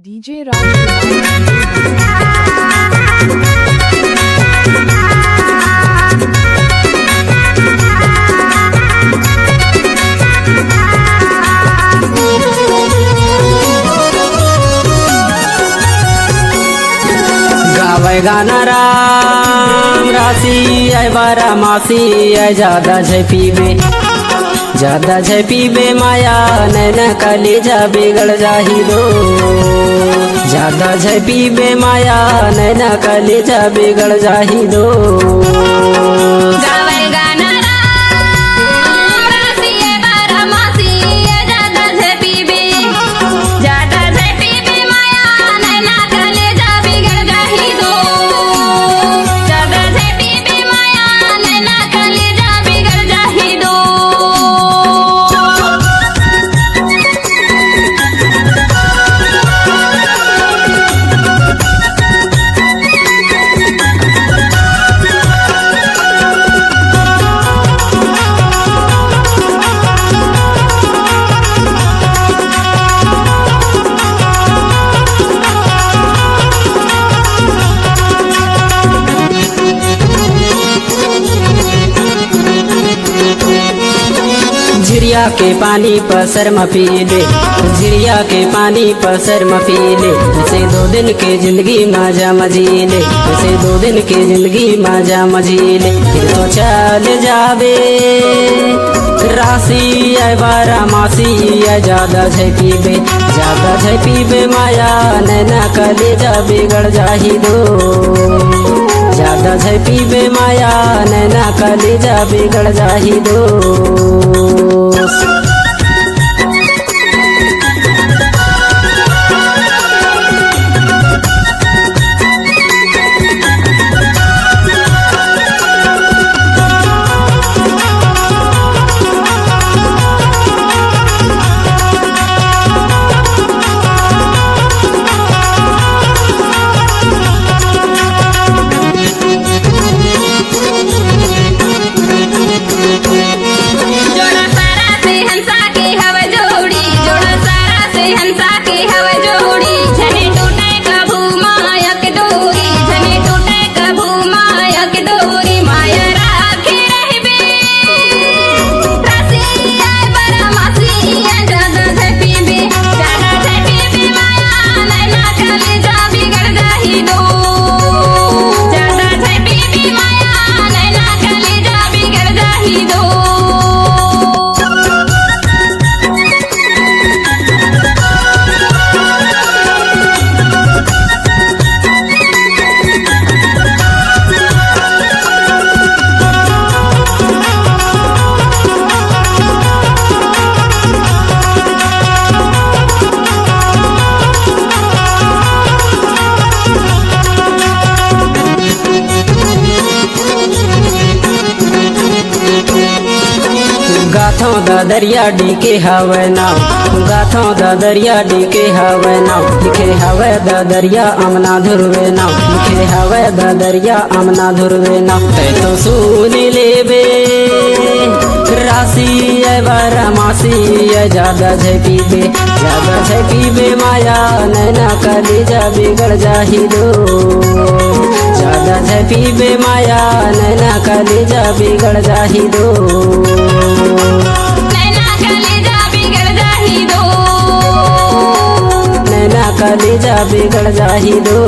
DJ Raj गावे गाना राम राशि आई बारा मासी आई ज्यादा छै पीबे माया नैन कलेजा बिगड़ जाही दो। ज्यादा छै पीबे माया नैन कलेजा बिगड़ जाही दो। झिरिया के पानी पर सर मफीले, झिरिया के पानी पर सर मफीले। जैसे 2 दिन के जिंदगी मजा मजीले, जैसे 2 दिन के जिंदगी मजा मजीले। फिर तो चल जावे राशि आई बारा मासी आई ज्यादा छै पीबे माया नैना कलेजा बिगड़ जाही दो। ज्यादा छै पीबे माया नैना कलेजा बिगड़ जाही दो। गाथों दा दरिया डीके हवे नाव, गाथों दा दरिया डीके हवे नाव। लिखे हवे दा दरिया अमना धुरवे नाव, लिखे हवे दा दरिया अमना धुरवे नाव। तै तो सुन लेबे राशि आई बारा मासी आई ज्यादा छै पीबे माया नैना कलेजा बिगड़ जाही दो। ज्यादा छै पीबे माया नैना कलेजा बिगड़ जाही दो। नैना कलेजा बिगड़ जाही दो।